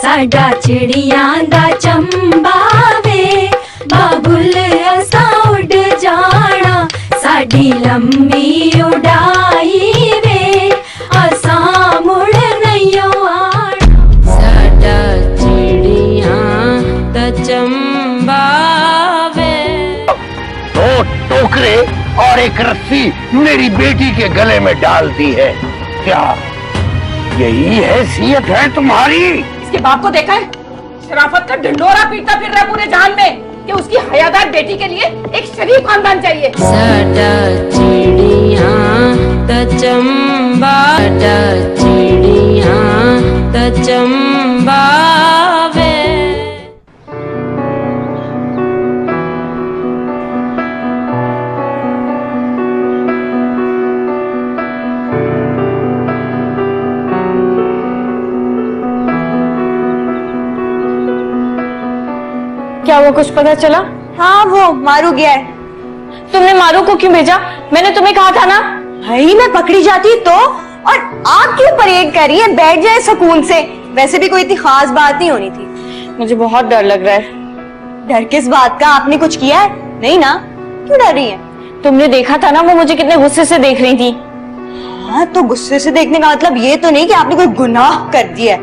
साडा चिड़ियां दा चंबा वे, बाबुल असा उड़ जाना, साडी लंबी उड़ाई वे, असा मुड़ नहीं आना। साडा चिड़ियां दा चंबा वे। 2 टोकरे और एक रस्सी मेरी बेटी के गले में डाल दी है। क्या यही हैसियत है तुम्हारी? इसके बाप को देखा है, शराफत का ढिंडोरा पीटता फिर रहा है पूरे जहान में कि उसकी हयादार बेटी के लिए एक शरीफ खानदान चाहिए। साडा चिड़ियां दा चंबा, साडा चिड़ियां दा चंबा वे। क्या वो कुछ पता चला? हाँ, वो मारू गया है। तुमने मारू को क्यों भेजा? मैंने तुम्हें कहा था ना। भाई मैं पकड़ी जाती तो, और आप क्यों परेड कर रही है? बैठ जाए सुकून से। वैसे भी कोई इतनी खास बात नहीं होनी थी। मुझे बहुत डर लग रहा है। डर किस बात का? आपने कुछ किया है? नहीं ना, क्यों डर रही है? तुमने देखा था ना वो मुझे कितने गुस्से से देख रही थी। हाँ, तो गुस्से से देखने का मतलब ये तो नहीं कि आपने कोई गुनाह कर दिया।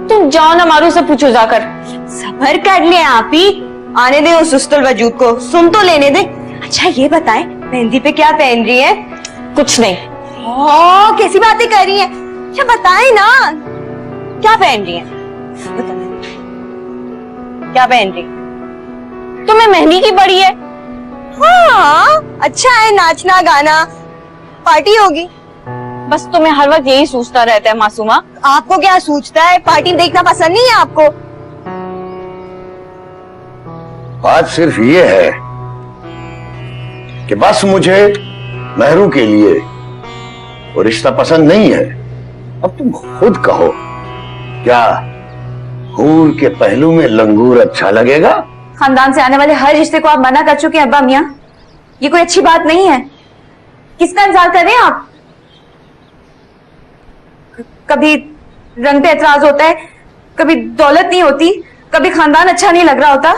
तुम जाओ ना, मारू से पूछो जाकर। सबर कर ले आप ही, आने दे उस सुस्तल वजूद को, सुन तो लेने दे। अच्छा ये बताएं, मेहंदी पे क्या पहन रही है? कुछ नहीं। ओह, कैसी बातें कर रही है? अच्छा बताएं ना, क्या पहन रही है? क्या पहन रही? तुम्हें मेहंदी की पड़ी है? हाँ, अच्छा है, नाचना गाना, पार्टी होगी। बस तुम्हें हर वक्त यही सोचता रहता है मासूमा। आपको क्या सूझता है? पार्टी देखना पसंद नहीं है आपको? बात सिर्फ ये है कि बस मुझे मेहरू के लिए वो रिश्ता पसंद नहीं है। अब तुम खुद कहो, क्या हूर के पहलू में लंगूर अच्छा लगेगा? खानदान से आने वाले हर रिश्ते को आप मना कर चुके हैं अब्बा मियां। ये कोई अच्छी बात नहीं है। किसका इंतजार कर रहे हैं आप? कभी रंग पे एतराज होता है, कभी दौलत नहीं होती, कभी खानदान अच्छा नहीं लग रहा होता।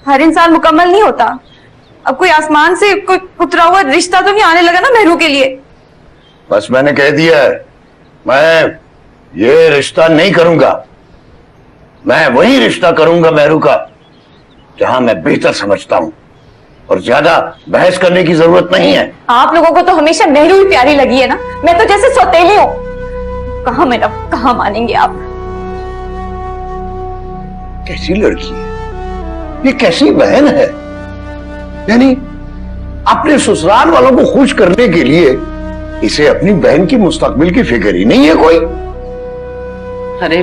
हर इंसान मुकम्मल नहीं होता। अब कोई आसमान से कोई उतरा हुआ रिश्ता तो नहीं आने लगा ना मेहरू के लिए। बस मैंने कह दिया है, मैं ये रिश्ता नहीं करूंगा। मैं वही रिश्ता करूंगा मेहरू का जहां मैं बेहतर समझता हूं, और ज्यादा बहस करने की जरूरत नहीं है। आप लोगों को तो हमेशा मेहरू ही प्यारी लगी है ना। मैं तो जैसे सौतेली हूँ। कहाँ मैडम, कहाँ मानेंगे आप? कैसी लड़की है ये? कैसी बहन है? यानी अपने ससुराल वालों को खुश करने के लिए इसे अपनी बहन की मुस्तकबिल की फिक्र ही नहीं है कोई। अरे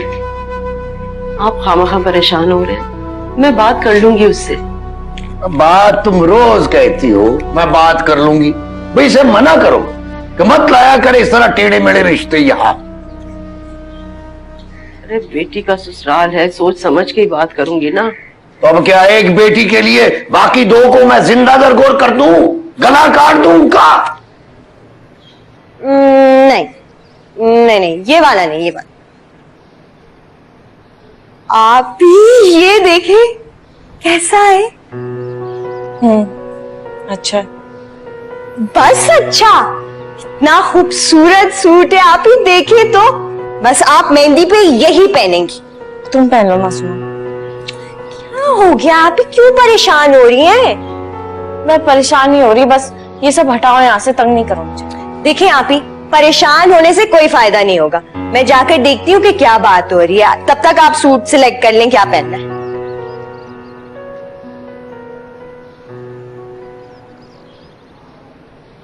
आप खामखा परेशान हो रहे हैं, मैं बात कर लूंगी उससे। बात तुम रोज कहती हो, मैं बात कर लूंगी। भाई इसे मना करो कि मत लाया करे इस तरह टेढ़े मेढ़े रिश्ते यहाँ। अरे बेटी का ससुराल है, सोच समझ के ही बात करूंगी ना। तो अब क्या एक बेटी के लिए बाकी 2 को मैं जिंदा दरगोर कर दूं, गला काट दूं उनका? नहीं नहीं नहीं, ये वाला नहीं, ये वाला। आप ही ये देखे कैसा है। अच्छा। बस अच्छा, इतना खूबसूरत सूट है, आप ही देखे तो। बस आप मेहंदी पे यही पहनेंगी। तुम पहन लो मासूमा। क्या हो गया? आप ही क्यों परेशान हो रही हैं? मैं परेशान नहीं हो रही, बस ये सब हटाओ यहाँ से, तंग नहीं करो मुझे। देखिए आप ही, परेशान होने से कोई फायदा नहीं होगा। मैं जाकर देखती हूँ कि क्या बात हो रही है। तब तक आप सूट सिलेक्ट कर लें क्या पहनना है।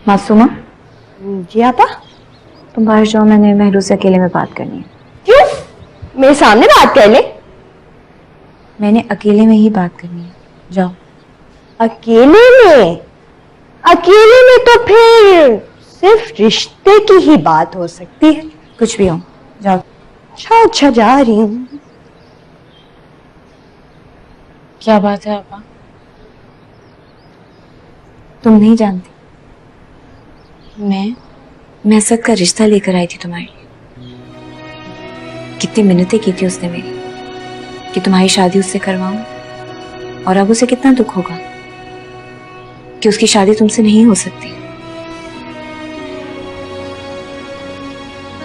मासूमा जी आपा, तुम बाहर जाओ, मैंने मेहरू से अकेले में बात करनी है। क्यों? मेरे सामने बात कर ले। मैंने अकेले में ही बात करनी है, जाओ। अकेले में? अकेले में तो फिर सिर्फ रिश्ते की ही बात हो सकती है। कुछ भी हो, जाओ। अच्छा अच्छा, जा रही हूँ। क्या बात है आपा? तुम नहीं जानती, मैं असद का रिश्ता लेकर आई थी तुम्हारे लिए। कितनी मिन्नतें की थी उसने मेरी कि तुम्हारी शादी उससे करवाऊं, और अब उसे कितना दुख होगा कि उसकी शादी तुमसे नहीं हो सकती।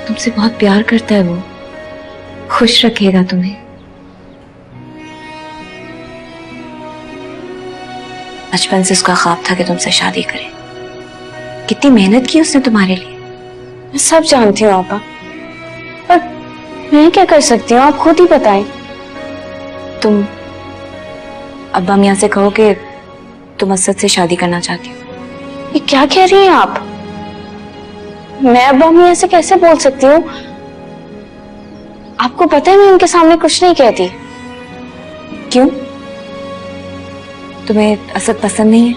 तुमसे बहुत प्यार करता है वो, खुश रखेगा तुम्हें। बचपन से उसका ख्वाब था कि तुमसे शादी करे। कितनी मेहनत की उसने तुम्हारे लिए। मैं सब जानती हूँ आपा, पर मैं क्या कर सकती हूँ, आप खुद ही बताएं। तुम अब्बा मियाँ से कहो कि तुम असद से शादी करना चाहती हो। ये क्या कह रही हैं आप? मैं अब्बा मियाँ से कैसे बोल सकती हूँ? आपको पता है मैं उनके सामने कुछ नहीं कहती। क्यों? तुम्हें असद पसंद नहीं है?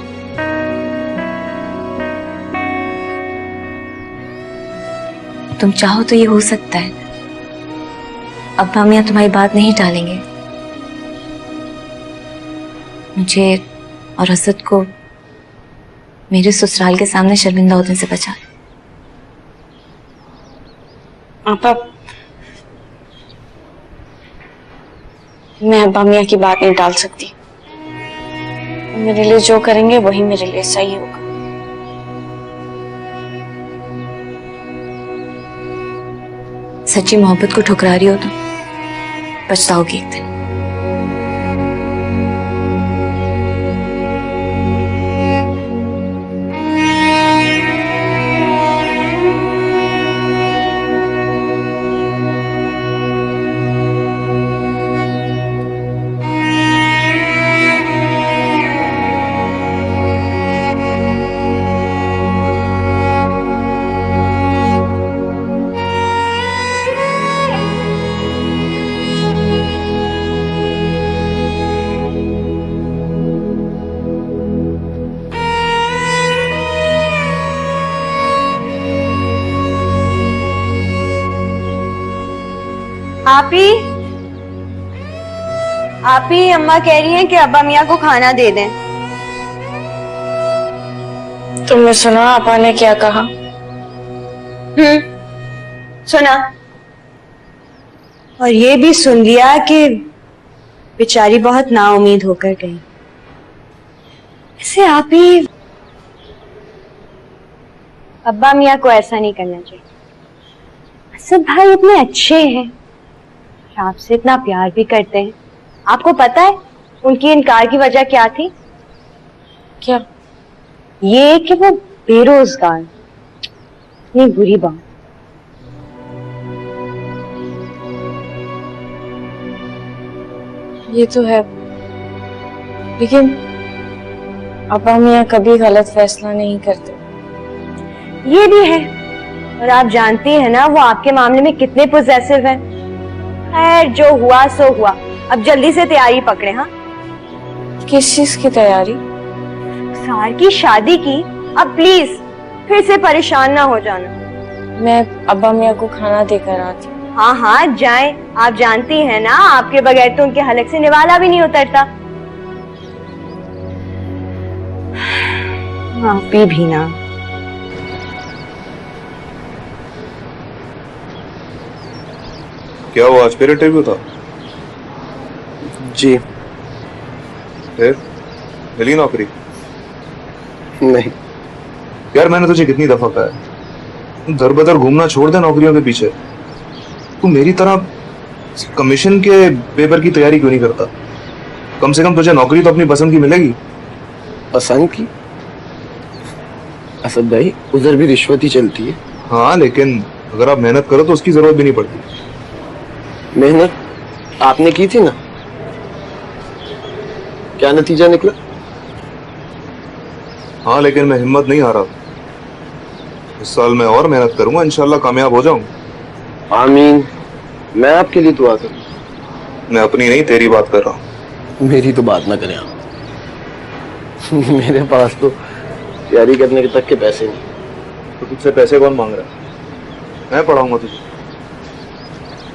तुम चाहो तो ये हो सकता है। अब्बा मियाँ तुम्हारी बात नहीं टालेंगे। मुझे और असद को मेरे ससुराल के सामने शर्मिंदा होने से बचा। आपा, मैं अब्बा मियाँ की बात नहीं टाल सकती। मेरे लिए जो करेंगे वही मेरे लिए सही होगा। सच्ची मोहब्बत को ठुकरा रही हो तो पछताओगी एक दिन। आप ही अम्मा कह रही हैं कि अब्बा मियाँ को खाना दे दें। तुमने सुना आपा ने क्या कहा? सुना, और ये भी सुन लिया कि बेचारी बहुत नाउम्मीद होकर गई। ऐसे आप ही अब्बा मियाँ को ऐसा नहीं करना चाहिए। असद भाई इतने अच्छे हैं, आपसे इतना प्यार भी करते हैं। आपको पता है उनकी इनकार की वजह क्या थी? क्या? ये कि वो बेरोजगार। इतनी बुरी बात। ये तो है, लेकिन अब्बा मियाँ कभी गलत फैसला नहीं करते। ये भी है, और आप जानती हैं ना वो आपके मामले में कितने पॉजिटिव हैं। खैर जो हुआ सो हुआ, अब जल्दी से तैयारी पकड़े। हाँ, किस चीज की तैयारी? सार की शादी की। अब प्लीज फिर से परेशान ना हो जाना। मैं अब्बा मियाँ को खाना देकर आती हूँ। हाँ हाँ जाएं, आप जानती हैं ना आपके बगैर तो उनके हलक से निवाला भी नहीं उतरता। आप भी ना। क्या वो आज फिर इंटरव्यू था? जी। फिर मिली नौकरी? नहीं। यार मैंने तुझे कितनी दफा कहा है, दर बदर घूमना छोड़ दे नौकरियों के पीछे। तू मेरी तरह कमीशन के पेपर की तैयारी क्यों नहीं करता? कम से कम तुझे नौकरी तो अपनी पसंद की मिलेगी। पसंद की? असद भाई उधर भी रिश्वत ही चलती है। हाँ, लेकिन अगर आप मेहनत करो तो उसकी जरूरत भी नहीं पड़ती। मेहनत आपने की थी ना, क्या नतीजा निकला? हाँ, लेकिन मैं हिम्मत नहीं हारा। इस साल मैं और मेहनत करूंगा, इंशाल्लाह कामयाब हो जाऊंगा। आमीन। मैं आपके लिए दुआ करूं। मैं अपनी नहीं तेरी बात कर रहा हूँ। मेरी तो बात ना करें आप। मेरे पास तो तैयारी करने के तक के पैसे नहीं। तो तुझसे पैसे कौन मांग रहा है? मैं पढ़ाऊंगा तुझे।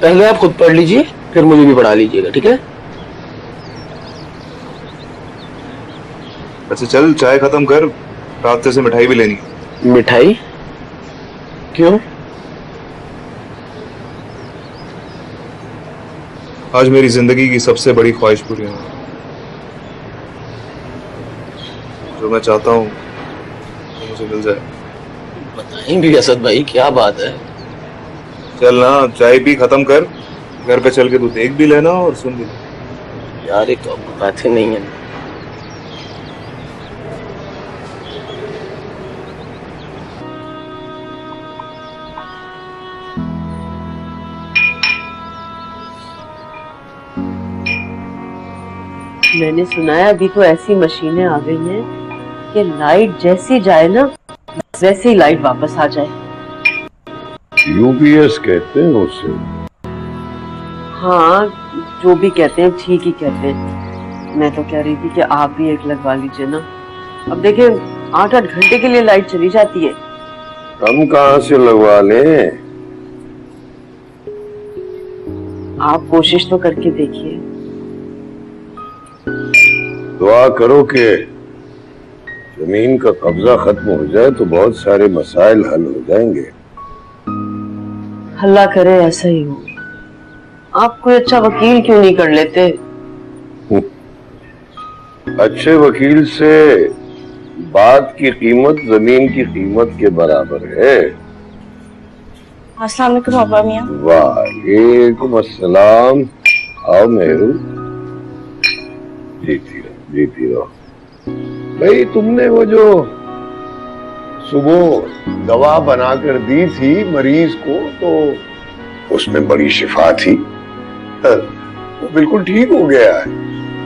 पहले आप खुद पढ़ लीजिए, फिर मुझे भी पढ़ा लीजिएगा, ठीक है? अच्छा चल, चाय खत्म कर, रास्ते से मिठाई भी लेनी। मिठाई? क्यों? आज मेरी जिंदगी की सबसे बड़ी ख्वाहिश पूरी हुई। जो मैं चाहता हूँ वो मुझे मिल जाए। बताएंगे असद भाई, क्या बात है? चल ना, चाय पी खत्म कर, घर पे चल के तू देख भी लेना और सुन भी लेना। यार ये तो बातें नहीं है। मैंने सुना है अभी तो ऐसी मशीनें आ गई हैं कि लाइट जैसी जाए ना वैसे ही लाइट वापस आ जाए। यूपीएस कहते हैं उसे। हाँ, जो भी कहते हैं ठीक ही कहते हैं। मैं तो कह रही थी कि आप भी एक लगवा लीजिए ना। अब देखिए 8-8 घंटे के लिए लाइट चली जाती है। हम कहाँ से लगवा लें? आप कोशिश तो करके देखिए। दुआ करो कि जमीन का कब्जा खत्म हो जाए तो बहुत सारे मसाइल हल हो जाएंगे। अल्लाह करे ऐसा ही हो। आप कोई अच्छा वकील क्यों नहीं कर लेते? अच्छे वकील से बात की कीमत जमीन की कीमत के बराबर है। अस्सलाम वालेकुम अब्बा मियां। वालेकुम अस्सलाम। आओ मेहरू, जीती रहो। भाई तुमने वो जो सुबह दवा बनाकर दी थी मरीज को, तो उसमें बड़ी शिफा थी। वो बिल्कुल ठीक हो गया है।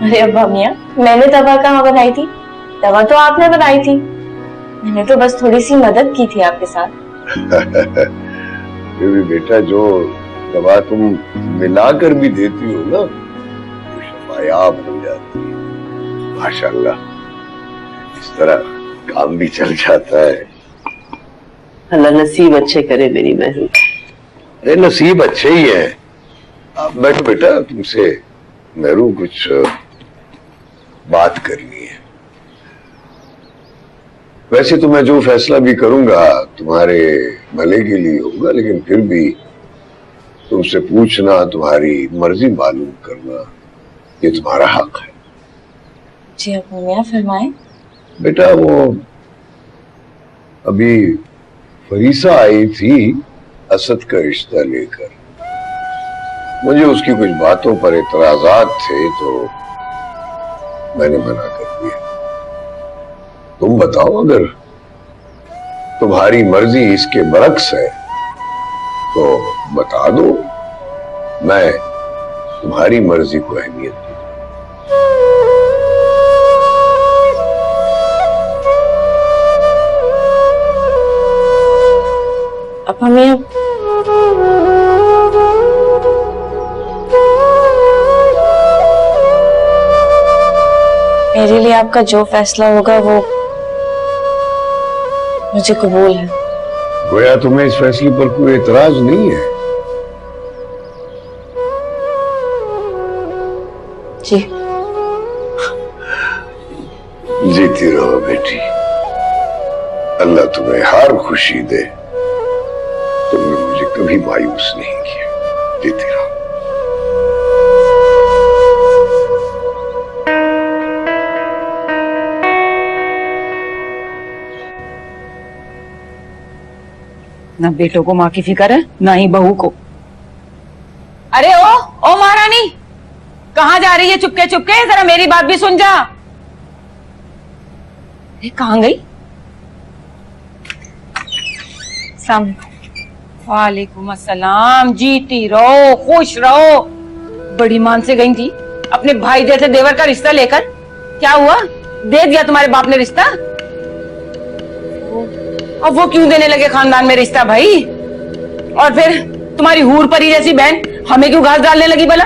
अरे अब्बा मियां, मैंने दवा कहाँ बनाई थी? दवा तो आपने बनाई थी। मैंने तो बस थोड़ी सी मदद की थी आपके साथ। फिर भी बेटा, जो दवा तुम मिलाकर भी देती हो ना, तो शफायाब हो जाती है। माशाल्लाह, इस तरह काम भी चल जाता है। अल्लाह नसीब अच्छे करे मेरी महू। अरे नसीब अच्छे ही है। अब बैठो बेटा, तुमसे मेरू कुछ बात करनी है। वैसे तो मैं जो फैसला भी करूंगा तुम्हारे भले के लिए होगा, लेकिन फिर भी तुमसे पूछना, तुम्हारी मर्जी मालूम करना, ये तुम्हारा हक है। जी अब्बा मियां, फरमाएं। बेटा, वो अभी फरीसा आई थी असद का रिश्ता लेकर। मुझे उसकी कुछ बातों पर एतराजात थे, तो मैंने मना कर दिया। तुम बताओ, अगर तुम्हारी मर्जी इसके बरक्स है तो बता दो, मैं तुम्हारी मर्जी को अहमियत दूं। अब हमें मेरे लिए आपका जो फैसला होगा वो मुझे कबूल है। गोया तुम्हें इस फैसले पर कोई एतराज नहीं है? जी। जीती रहो बेटी, अल्लाह तुम्हें हर खुशी दे। तुमने मुझे कभी मायूस नहीं किया। जीती रहो। ना बेटों को माँ की फिक्र है, ना ही बहू को। अरे ओ महारानी, कहाँ जा रही है चुपके चुपके? जरा मेरी बात भी सुन जा। कहाँ गई? वालेकुम अस्सलाम। जीती रहो, खुश रहो। बड़ी मान से गई थी अपने भाई जैसे देवर का रिश्ता लेकर। क्या हुआ? दे दिया तुम्हारे बाप ने रिश्ता? अब वो क्यों देने लगे खानदान में रिश्ता भाई? और फिर तुम्हारी हूर परी जैसी बहन हमें क्यों घास डालने लगी भला?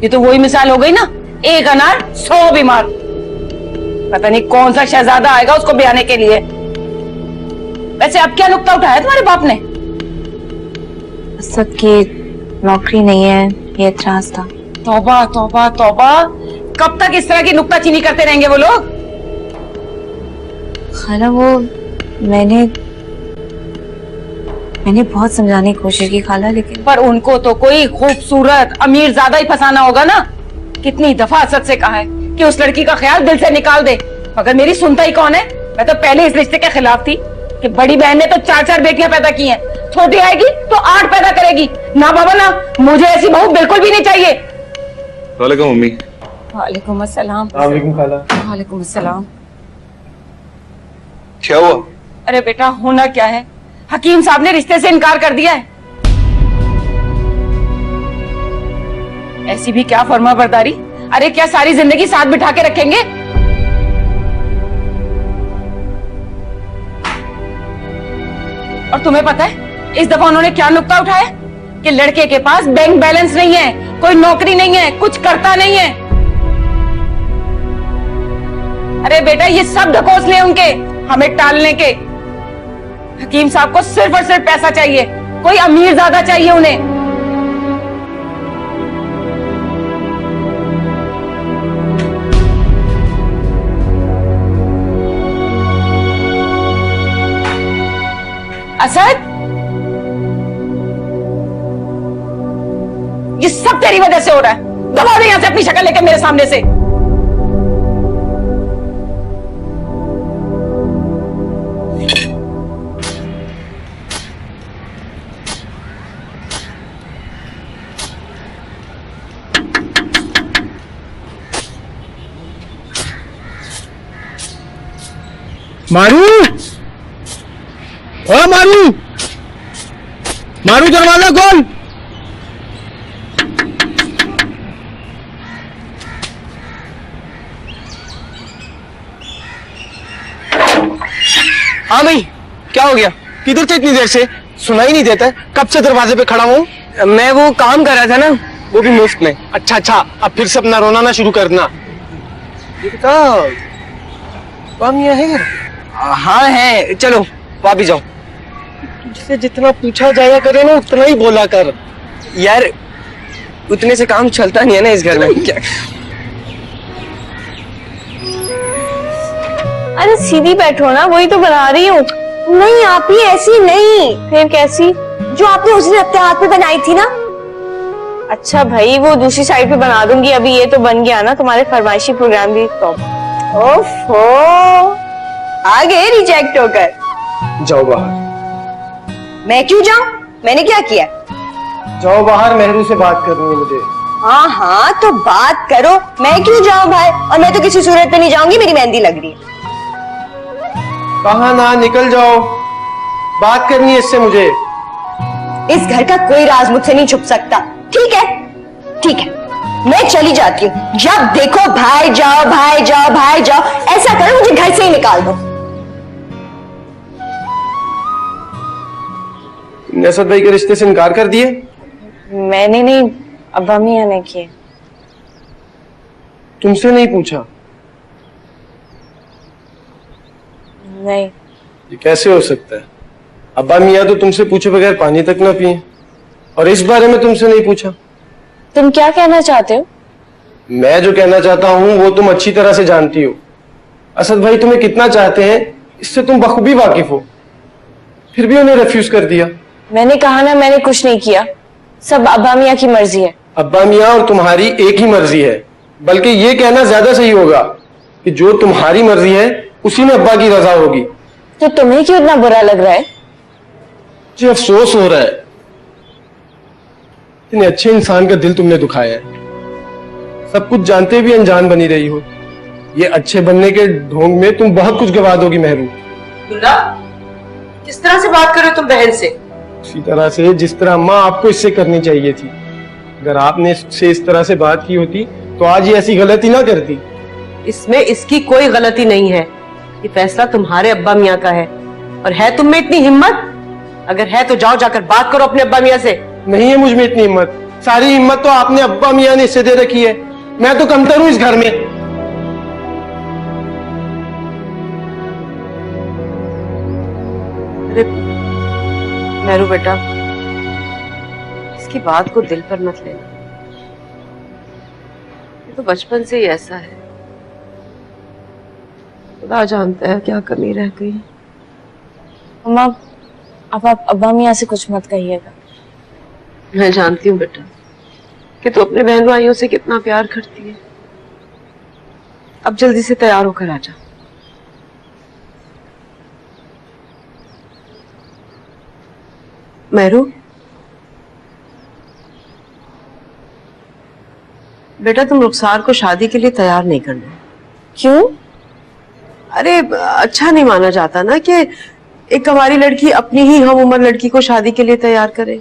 ये तो वही मिसाल हो गई ना, एक अनार 100 बीमार। पता नहीं कौन सा शहजादा आएगा उसको ब्याने के लिए। वैसे अब क्या नुक्ता उठाया तुम्हारे बाप ने? असद की नौकरी नहीं है, ये एतराज था। तौबा तौबा तौबा, कब तक इस तरह की नुक्ताचीनी करते रहेंगे वो लोग? खाला, वो मैंने मैंने बहुत समझाने की कोशिश की खाला, लेकिन पर उनको तो कोई खूबसूरत अमीर ज्यादा ही फंसाना होगा ना। कितनी दफा असद से कहा है कि उस लड़की का ख्याल दिल से निकाल दे, मगर मेरी सुनता ही कौन है। मैं तो पहले इस रिश्ते के खिलाफ थी कि बड़ी बहन ने तो 4-4 बेटियां पैदा की हैं, छोटी आएगी तो 8 पैदा करेगी। ना बाबा ना, मुझे ऐसी बहू बिल्कुल भी नहीं चाहिए। वालेकुम मम्मी। वालेकुम अस्सलाम। वालेकुम खाला। वालेकुम अस्सलाम। क्या हुआ? अरे बेटा, होना क्या है, हकीम साहब ने रिश्ते से इनकार कर दिया है। ऐसी भी क्या फर्मा बरदारी। अरे क्या सारी जिंदगी साथ बिठा के रखेंगे? और तुम्हें पता है इस दफा उन्होंने क्या नुक्ता उठाया कि लड़के के पास बैंक बैलेंस नहीं है, कोई नौकरी नहीं है, कुछ करता नहीं है। अरे बेटा, ये सब ढकोसले उनके, हमें टालने के। हकीम साहब को सिर्फ और सिर्फ पैसा चाहिए, कोई अमीर ज्यादा चाहिए उन्हें। असद, ये सब तेरी वजह से हो रहा है। दबा दे यहां से अपनी शक्ल लेके मेरे सामने से। मारू, ओ मारू, मारू दरवाजा खोल। हाँ भाई, क्या हो गया? किधर थे इतनी देर से? सुनाई नहीं देता? कब से दरवाजे पे खड़ा हूँ? मैं वो काम कर रहा था ना, वो भी मुफ्त में। अच्छा अच्छा, अब फिर से अपना रोना ना शुरू करना। है? हाँ है, चलो वापिस जाओ। तुझसे जितना पूछा जाया करे ना उतना ही बोला कर। यार उतने से काम चलता नहीं है ना इस घर में। क्या? अरे सीधी बैठो ना, वही तो बना रही हूँ। नहीं आप ही ऐसी नहीं, फिर कैसी? जो आपने उस दिन अपने हाथ में बनाई थी ना। अच्छा भाई, वो दूसरी साइड पे बना दूंगी। अभी ये तो बन गया ना, तुम्हारे फरमाइशी प्रोग्राम भी टॉप। ओफो, आ गए रिजेक्ट होकर। जाओ बाहर। मैं क्यों जाऊं? मैंने क्या किया? जाओ बाहर, मेहरू से बात करनी है मुझे। हाँ हाँ तो बात करो, मैं क्यों जाऊं भाई? और मैं तो किसी सूरत पे नहीं जाऊंगी, मेरी मेहंदी लग रही है। कहा ना, निकल जाओ, बात करनी है इससे मुझे। इस घर का कोई राज मुझसे नहीं छुप सकता। ठीक है ठीक है, मैं चली जाती हूँ। जब देखो भाई जाओ भाई जाओ भाई जाओ, ऐसा करो मुझे घर से ही निकाल दो। तुमने असद भाई के रिश्ते से इनकार कर दिए? मैंने नहीं, अब्बा मियां ने किए। तुमसे नहीं पूछा? नहीं। ये कैसे हो सकता है? अब्बा मियां तो तुमसे पूछे बगैर पानी तक ना पिए, और इस बारे में तुमसे नहीं पूछा। तुम क्या कहना चाहते हो? मैं जो कहना चाहता हूँ वो तुम अच्छी तरह से जानती हो। असद भाई तुम्हें कितना चाहते हैं इससे तुम बखूबी वाकिफ हो, फिर भी उन्हें रिफ्यूज कर दिया। मैंने कहा ना, मैंने कुछ नहीं किया, सब अब्बा मियां की मर्जी है। अब्बा मियां और तुम्हारी एक ही मर्जी है, बल्कि ये कहना ज्यादा सही होगा कि जो तुम्हारी मर्जी है उसी में अब्बा की रजा होगी। तो तुम्हें क्यों इतना बुरा लग रहा है? मुझे अफसोस हो रहा है, इतने अच्छे इंसान का दिल तुमने दुखाया है। सब कुछ जानते भी अनजान बनी रही हो। ये अच्छे बनने के ढोंग में तुम बहुत कुछ गवा दोगी महरू। किस तरह से बात कर रहे हो तुम बहन से? उसी तरह से जिस तरह अम्मा आपको इससे करनी चाहिए थी। अगर आपने इससे इस तरह से बात की होती तो आज ये ऐसी गलती ना करती। इसमें इसकी कोई गलती नहीं है, ये फैसला तुम्हारे अब्बा मियां का है। और है तुम में इतनी हिम्मत? अगर है तो जाओ जाकर बात करो अपने अब्बा मियां से। नहीं है मुझ में इतनी हिम्मत, सारी हिम्मत तो आपने अब्बा मियां ने इससे दे रखी है। मैं तो कमतर हूं इस घर में। अरे मेरू बेटा, इसकी बात को दिल पर मत लेना, ये तो बचपन से ही ऐसा है। खुदा जानता है क्या कमी रह गई। अम्मा अब आप अब्बा मियाँ से कुछ मत कहिएगा। मैं जानती हूँ बेटा कि तू अपने बहन भाइयों से कितना प्यार करती है। अब जल्दी से तैयार होकर आ जा। मेहरू, बेटा तुम रुखसार को शादी के लिए तैयार नहीं करना। क्यों? अरे अच्छा नहीं माना जाता ना कि एक हमारी लड़की अपनी ही हम उम्र लड़की को शादी के लिए तैयार करे।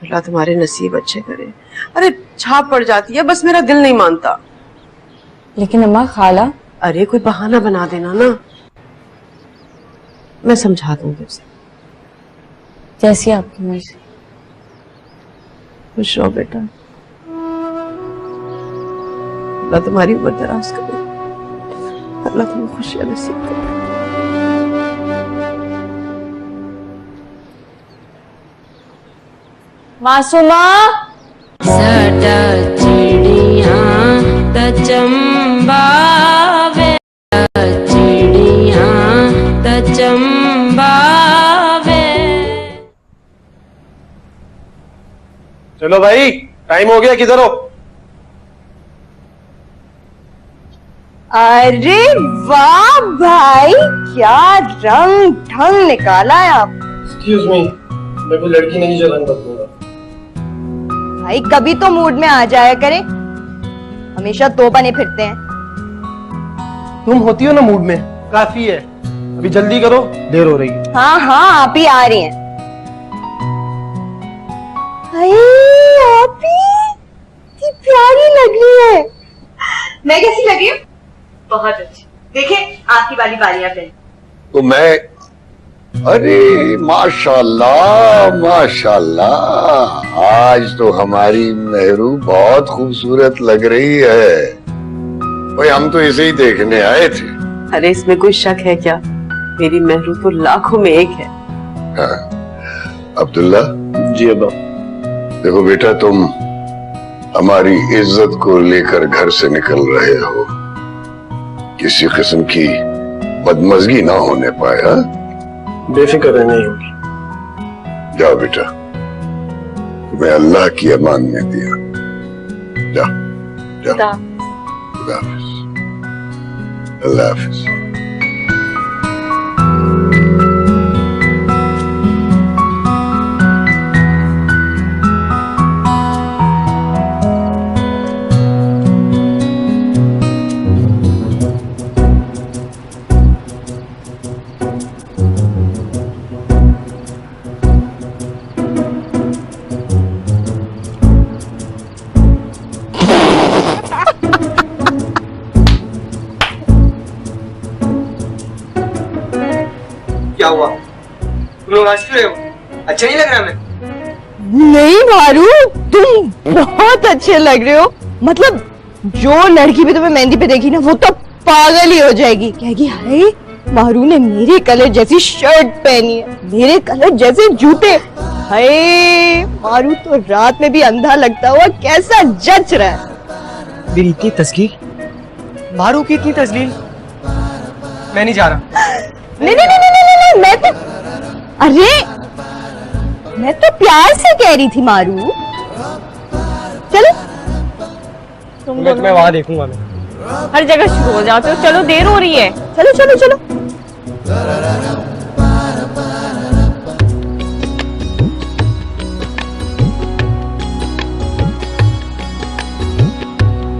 अल्लाह तुम्हारे नसीब अच्छे करे। अरे छाप पड़ जाती है, बस मेरा दिल नहीं मानता। लेकिन अम्मा खाला। अरे कोई बहाना बना देना ना, मैं समझा दूंगी उसे। जैसी आपकी मर्जी। खुश रहो बेटा, अल्लाह तुम्हारी उम्र दराज करे, अल्लाह तुम्हें खुशियां नसीब करे। मासूमा, सटा चिड़िया त चंबावे, चिड़िया त चंबावे। चलो भाई, टाइम हो गया, किधर हो? अरे वाह भाई, क्या रंग ढंग निकाला है आप। एक्सक्यूज मी, मैं कोई लड़की नहीं जो रंग बदलूंगा। भाई कभी तो मूड में आ जाया करे, हमेशा तो बने फिरते हैं। तुम होती हो ना मूड में, काफी है। अभी जल्दी करो, देर हो रही है। हाँ हाँ, आप ही आ रही हैं। भाई आप ही इतनी प्यारी लग रही है। मैं कैसी लग रही हूँ? बहुत अच्छी। देखिए आपकी वाली बालियां पहन। तो मैं, अरे माशाल्लाह माशाल्लाह, आज तो हमारी मेहरू बहुत खूबसूरत लग रही है। भाई हम तो इसे ही देखने आए थे। अरे इसमें कोई शक है क्या? मेरी मेहरू तो लाखों में एक है। हाँ। अब्दुल्ला। जी अब्बा। देखो बेटा, तुम हमारी इज्जत को लेकर घर से निकल रहे हो, किसी किस्म की बदमजगी ना होने पाए। हाँ? बेफिक्र नहीं होगी। जाओ बेटा, तुम्हें अल्लाह की अमान में दिया। जाओ जाओ। अल्लाह हाफिज। अल्लाह हाफिज। क्या हुआ? तुम लोग हंस रहे हो? अच्छा नहीं लग रहा मैं? नहीं मारू, तुम बहुत अच्छे लग रहे हो। मतलब जो लड़की भी तुम्हें मेहंदी पे देखी ना, वो तो पागल ही हो जाएगी, कहेगी हाय मारू ने मेरे कलर जैसी शर्ट पहनी है, मेरे कलर जैसे जूते। हाय मारू तो रात में भी अंधा लगता हुआ कैसा जच रहा है। मेरी इतनी तस्वीर, मारू की इतनी तस्वीर, मैं नहीं जा रहा। नहीं नहीं नहीं नहीं नहीं, मैं तो, अरे मैं तो प्यार से कह रही थी मारू। चलो तुम दोनों मैं वहां देखूंगा। मैं हर जगह शुरू हो जाते हो। चलो देर हो रही है, चलो चलो चलो।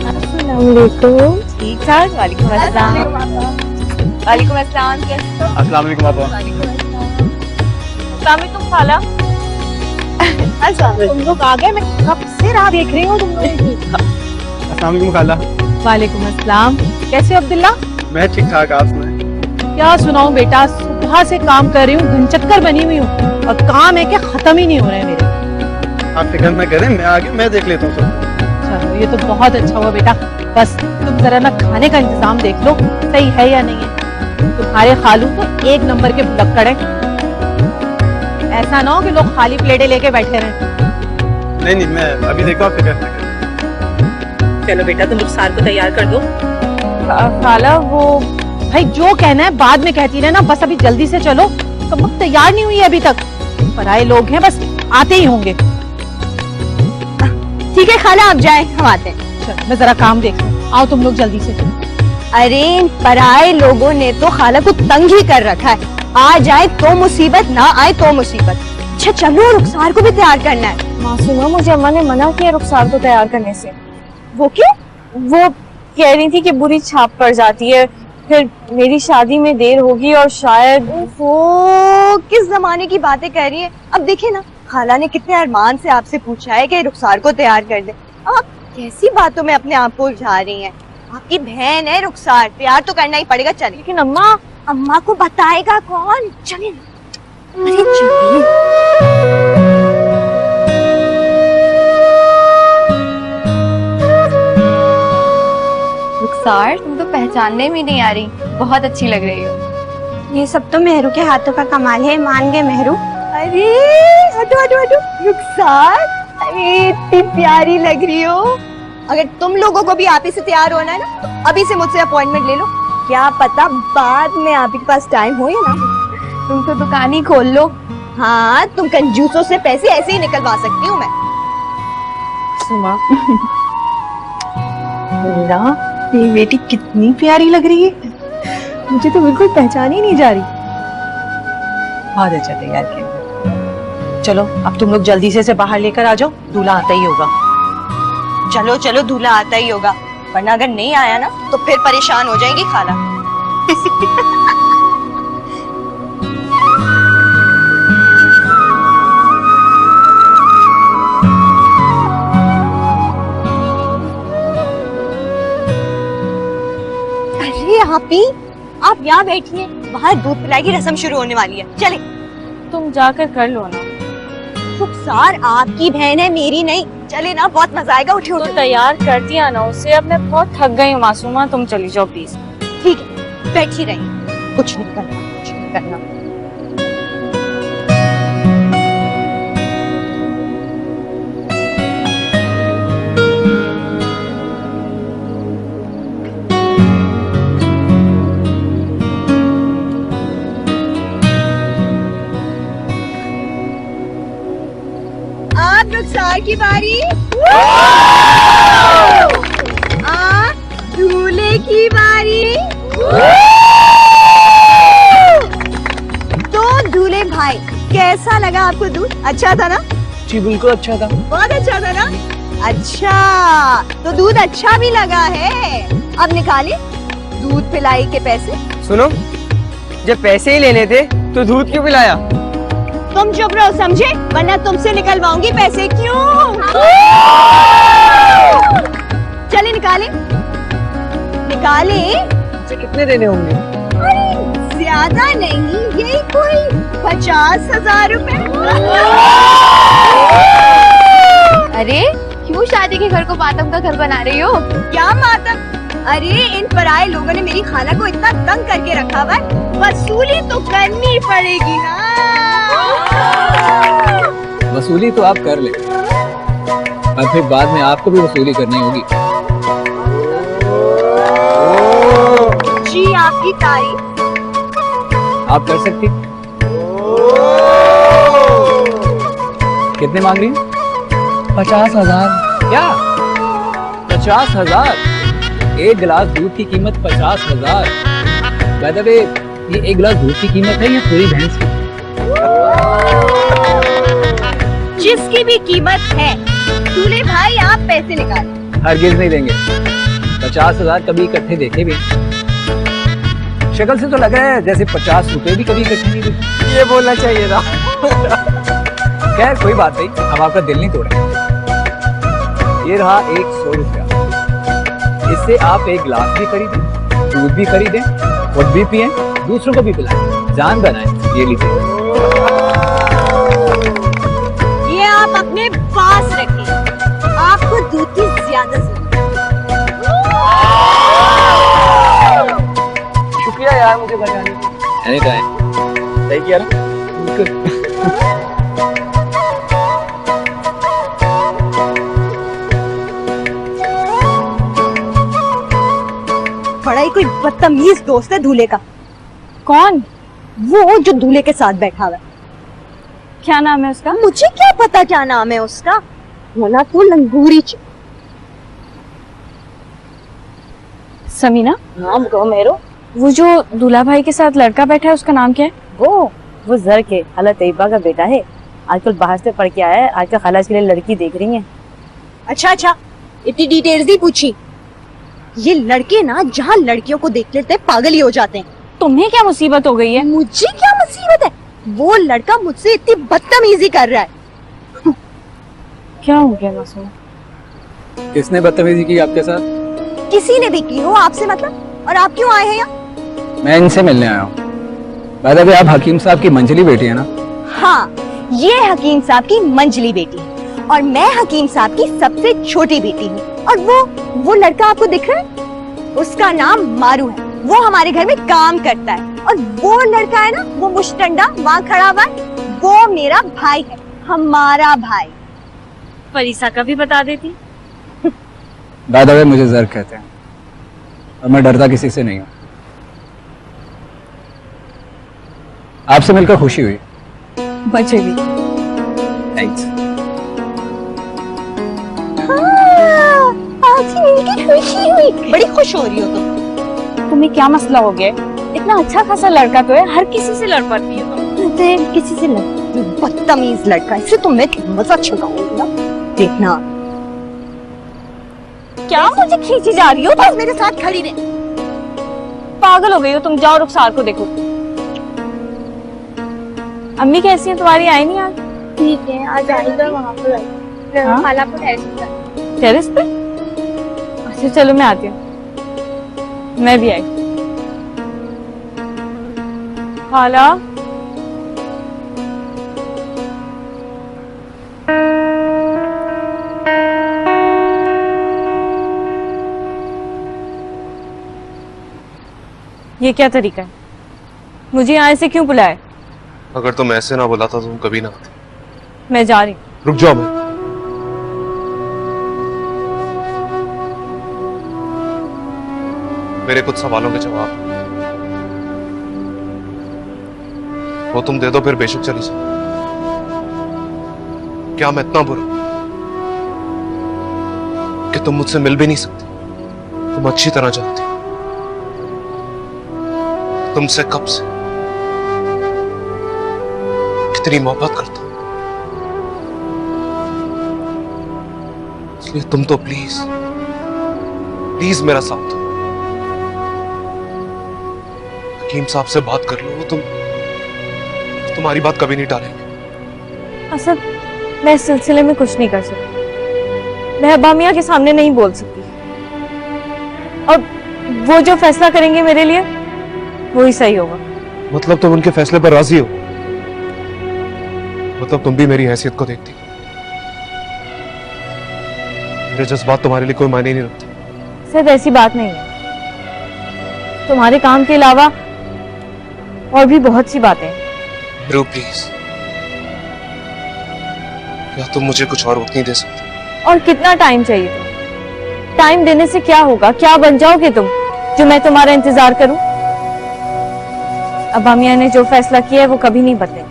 अस्सलामुअलैकुम। ठीक ठाक। वालेकुम अस्सलाम। वालेकुम अस्सलाम। अस्सलाम वालेकुम आपा। वालेकुम खाला। अच्छा तुम लोग आ गए, मैं कब से राह देख रही हूँ। अस्सलाम वालेकुम खाला। वालेकुम अस्सलाम। कैसे हो अब्दुल्ला? मैं ठीक ठाक, आप सुनाएं? क्या सुनाऊं बेटा, सुबह से काम कर रही हूँ, घनचक्कर बनी हुई हूँ और काम है कि खत्म ही नहीं हो रहे मेरे। आप फिक्र न करें, मैं आगे मैं देख लेता हूँ सब। चलो ये तो बहुत अच्छा हुआ बेटा। बस तुम जरा ना खाने का इंतजाम देख लो, सही है या नहीं है। तुम्हारे खालू तो एक नंबर के भुलक्कड़ है, ऐसा ना हो कि लोग खाली प्लेटें लेके बैठे रहे। नहीं नहीं, मैं अभी देखो, आप फिक्र न करें। चलो बेटा तुम रुखसार को तैयार कर दो। खाला वो भाई जो कहना है बाद में कहती रहना, बस अभी जल्दी से चलो, कमबख्त तैयार नहीं हुई है अभी तक। पराए लोग हैं, बस आते ही होंगे। ठीक है खाला, आप जाए, हम आते हैं। चल मैं जरा काम देख लूं, आओ तुम लोग जल्दी से। अरे इन पराए लोगों ने तो खाला को तंग ही कर रखा है। आ जाए तो मुसीबत, ना आए तो मुसीबत। अच्छा चलो, रुखसार को भी तैयार करना है। मासूमा, मुझे अम्मा ने मना किया रुखसार को तैयार करने से। वो क्यों? वो कह रही थी कि बुरी छाप पड़ जाती है, फिर मेरी शादी में देर होगी और शायद। ओहो, किस जमाने की बातें कर रही है। अब देखिए ना, खाला ने कितने अरमान से आपसे पूछा है कि रुखसार को तैयार कर दे। आप कैसी बातों में अपने आप को उलझा रही हैं? आपकी बहन है रुखसार, तैयार तो करना ही पड़ेगा। चलिए। लेकिन अम्मा, अम्मा को बताएगा कौन? चलिए ना। अरे चलिए। रुखसार, तुम तो पहचानने में नहीं आ रही, बहुत अच्छी लग रही हो। ये सब तो मेहरू के हाथों का कमाल है, मान गए मेहरू। अरे हटो हटो हटो। रुखसार, अरे इतनी प्यारी लग रही हो। अगर तुम लोगों को भी आप ही से तैयार होना है ना, तो अभी से मुझसे अपॉइंटमेंट ले लो। क्या पता बाद में आप ही के पास टाइम हो या ना। तुम तो दुकान ही खोल लो। हाँ, तुम कंजूसों से पैसे ऐसे ही निकलवा सकती हूँ मैं। सुमा, मेरी बेटी कितनी प्यारी लग रही है, मुझे तो बिल्कुल पहचान ही नहीं जा रही। बहुत अच्छा तैयार किया। चलो अब तुम लोग जल्दी से बाहर लेकर आ जाओ, दूल्हा आता ही होगा। चलो चलो, दूल्हा आता ही होगा, वरना अगर नहीं आया ना तो फिर परेशान हो जाएंगी खाला। अरे आप यहाँ बैठिए, बाहर दूध पिलाई की रस्म शुरू होने वाली है। चले। तुम जाकर कर लो ना। रुखसार आपकी बहन है, मेरी नहीं। चले ना, बहुत मजा आएगा। उठे तो उठे। तैयार कर दिया ना उसे, अब मैं बहुत थक गई हूँ मासूमा, तुम चली जाओ प्लीज। ठीक है, बैठी रहिए, कुछ नहीं करना, कुछ नहीं करना। अब रुखसार की बारी। दूल्हे की बारी। तो दूल्हे भाई, कैसा लगा आपको दूध? अच्छा था ना? जी बिल्कुल अच्छा था। बहुत अच्छा था ना? अच्छा, तो दूध अच्छा भी लगा है। अब निकाले दूध पिलाई के पैसे। सुनो, जब पैसे ही लेने थे तो दूध क्यों पिलाया? तुम चुप रहो, समझे? वरना तुमसे निकलवाऊंगी पैसे। क्यों? चले निकाले, निकाले। मुझे कितने देने होंगे? अरे ज्यादा नहीं, यही कोई 50,000 रुपए। अरे क्यों शादी के घर को मातम का घर बना रही हो? क्या मातम? अरे इन पराए लोगों ने मेरी खाला को इतना तंग करके रखा हुआ है, वसूली तो करनी पड़ेगी ना। वसूली तो आप कर ले, और फिर बाद में आपको भी वसूली करनी होगी। जी आपकी तारीफ। आप कर सकती। कितने मांग रही हैं? 50,000। क्या 50,000? एक गिलास दूध की कीमत 50,000। बाय द वे, ये एक गिलास दूध की कीमत है या पूरी भैंस की? जिसकी भी कीमत है। दूल्हे भाई आप पैसे निकालें। हरगिज नहीं देंगे। 50,000 कभी इकट्ठे देखे भी? शक्ल से तो लग रहा है जैसे 50 रुपए भी कभी इकट्ठे नहीं देखे। ये बोलना चाहिए था। खैर कोई बात नहीं, हम आपका दिल नहीं तोड़ेंगे। ये रहा 100 रुपया। इससे आप एक गिलास भी खरीदें, दूध भी खरीदें, खुद भी पिएं, दूसरों को भी पिलाएं, जान बनाएं। ये लीजिए। ये आप अपने पास रखिए, आपको दूध की ज्यादा जरूरत है। शुक्रिया यार मुझे बचाने के लिए। Any time. सही किया ना? बड़ा ही कोई बदतमीज दोस्त है दूल्हे का। कौन? वो जो दूल्हे के साथ बैठा हुआ है। क्या नाम है उसका? मुझे क्या पता क्या नाम है उसका, होना तो लंगूरी समीना। नाम कहो मेरो। वो जो दूल्हा भाई के साथ लड़का बैठा है उसका नाम क्या है? वो जर के खाला तैयबा का बेटा है। आजकल बाहर से पढ़ के आया है, आजकल खाला के लिए लड़की देख रही है। अच्छा, इतनी डिटेल्स नहीं पूछी। ये लड़के ना जहाँ लड़कियों को देख लेते हैं पागल ही हो जाते हैं। तुम्हें क्या मुसीबत हो गई है? मुझे क्या मुसीबत है? वो लड़का मुझसे इतनी बदतमीजी कर रहा है। क्या हो गया मासूम? किसने बदतमीजी की आपके साथ? किसी ने भी की हो, आपसे मतलब। और आप क्यों आए हैं यहाँ? मैं इनसे मिलने आया हूँ। बाय द वे, आप हकीम साहब की मंजली बेटी है ना? हाँ, ये हकीम साहब की मंजली बेटी है और मैं हकीम साहब की सबसे छोटी बेटी हूँ। और वो लड़का आपको दिख रहा है, उसका नाम मारू है। वो हमारे घर में काम करता है। और वो लड़का है ना, वो मुश्तंडा वहाँ खड़ा हुआ है, वो मेरा भाई है, हमारा भाई। फरीसा का भी बता देती। बाय द वे, मुझे जर कहते हैं और मैं डरता किसी से नहीं हूँ। आपसे मिलकर खुशी हुई। मुझे भी। थैंक्स। आपसे मिलकर खुशी हुई। बड़ी खुश हो रही हो तुम। तुम्हें क्या मसला हो गया? इतना अच्छा खासा लड़का तो है, हर किसी से लड़ पड़ती हो तुम। किसी से लड़? बदतमीज लड़का, इससे तो मैं मजा छुड़ाऊंगी ना, देखना। क्या मुझे खींची जा रही हो? बस मेरे साथ खड़ी रहे। पागल हो गई हो तुम, जाओ रुखसार को देखो। अम्मी कैसी है तुम्हारी? आई नहीं आज? ठीक है, आज आएगा वहाँ पर। हाँ? खाला को टेरेस पे? अच्छा चलो मैं आती हूँ। मैं भी आई। खाला, ये क्या तरीका है? मुझे यहाँ से क्यों बुलाया? अगर तुम ऐसे ना बुलाता तो तुम कभी ना आती। मैं जा रही हूँ। रुक जाओ। मैं मेरे कुछ सवालों के जवाब वो तुम दे दो, फिर बेशक चली जाओ। क्या मैं इतना बुरा कि तुम मुझसे मिल भी नहीं सकती? तुम अच्छी तरह जानती हो तुमसे कब से कितनी मोहब्बत करता हूं। इसलिए तुम तो प्लीज प्लीज मेरा साथ दो। हकीम साहब से बात कर लो, वो तुम्हारी बात कभी नहीं टालेंगे। असद, मैं इस सिलसिले में कुछ नहीं कर सकती। मैं अब्बा मियां के सामने नहीं बोल सकती। और वो जो फैसला करेंगे मेरे लिए वही सही होगा। मतलब तुम उनके फैसले पर राजी हो? मतलब तुम भी मेरी हैसियत को देखती? मेरे जज्बात तुम्हारे लिए कोई मायने नहीं रखते? सिर्फ ऐसी बात नहीं है, तुम्हारे काम के अलावा और भी बहुत सी बातें हैं। रू प्लीज, क्या तुम मुझे कुछ और वक्त नहीं दे सकते? और कितना टाइम चाहिए तुम्हें? टाइम देने से क्या होगा? क्या बन जाओगे तुम जो मैं तुम्हारा इंतजार करूं? अब्बा मियां ने जो फैसला किया है वो कभी नहीं बदलेगा।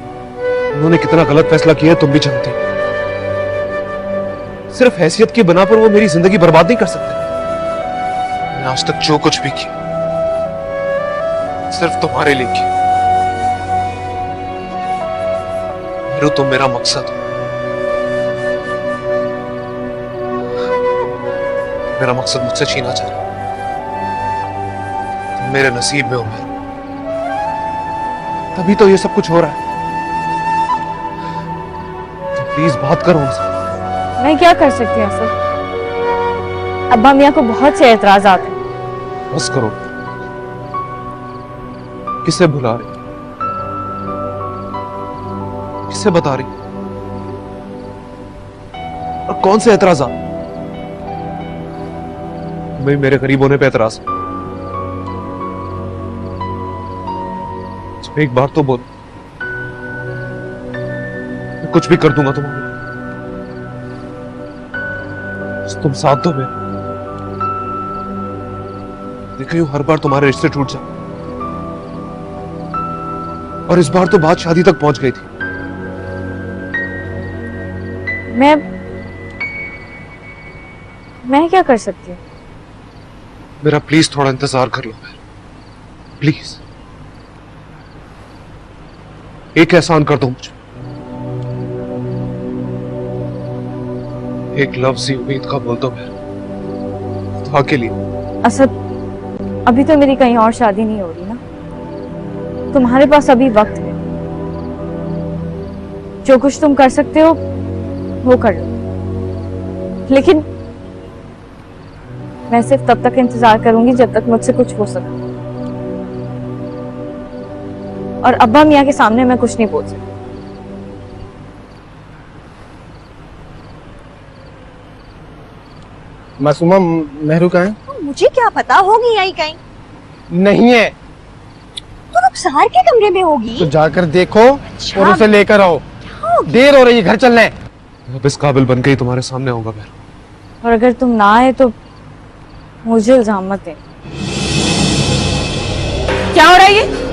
उन्होंने कितना गलत फैसला किया है तुम भी जानती हो। सिर्फ हैसियत की बना पर वो मेरी जिंदगी बर्बाद नहीं कर सकते। मैंने आज तक जो कुछ भी किया सिर्फ तुम्हारे लिए किया। मेरू, तुम मेरा मकसद हो। मेरा मकसद मुझसे छीना चाह रहा। तुम मेरे नसीब में हो मेरे, तभी तो ये सब कुछ हो रहा है। तो प्लीज बात करो उनसे। मैं क्या कर सकती हूँ असद? अब्बा मियां को बहुत से एतराज़ात हैं। बस करो। किसे भुला रही? किसे बता रही? और कौन से एतराज़ात? मैं मेरे करीब होने पे एतराज है। एक बार तो बोल, मैं कुछ भी कर दूंगा तुम्हारे। तुम साथ दो मेरे। देखो यूं हर बार तुम्हारे रिश्ते टूट जाए, और इस बार तो बात शादी तक पहुंच गई थी। मैं क्या कर सकती हूँ? मेरा प्लीज थोड़ा इंतजार कर लो प्लीज। एक एहसान कर दो मुझे, एक लफ्ज़ उम्मीद का बोल दो दुआ के लिए। असद, अभी तो मेरी कहीं और शादी नहीं हो रही ना, तुम्हारे पास अभी वक्त है। जो कुछ तुम कर सकते हो वो कर लो, लेकिन मैं सिर्फ तब तक इंतजार करूंगी जब तक मुझसे कुछ हो सके, और अब्बा मियाँ के सामने मैं कुछ नहीं बोल सकती। मासूमा, मेहरू कहाँ है? मुझे क्या पता, होगी यहीं कहीं। नहीं है तो रुखसार के कमरे में होगी। तो जाकर देखो और उसे लेकर आओ, देर हो रही है, घर चलना है। अब इस काबिल बन के ही तुम्हारे सामने होगा मैं। और अगर तुम ना आए तो मुझे इल्जाम मत दे। क्या हो रहा है ये?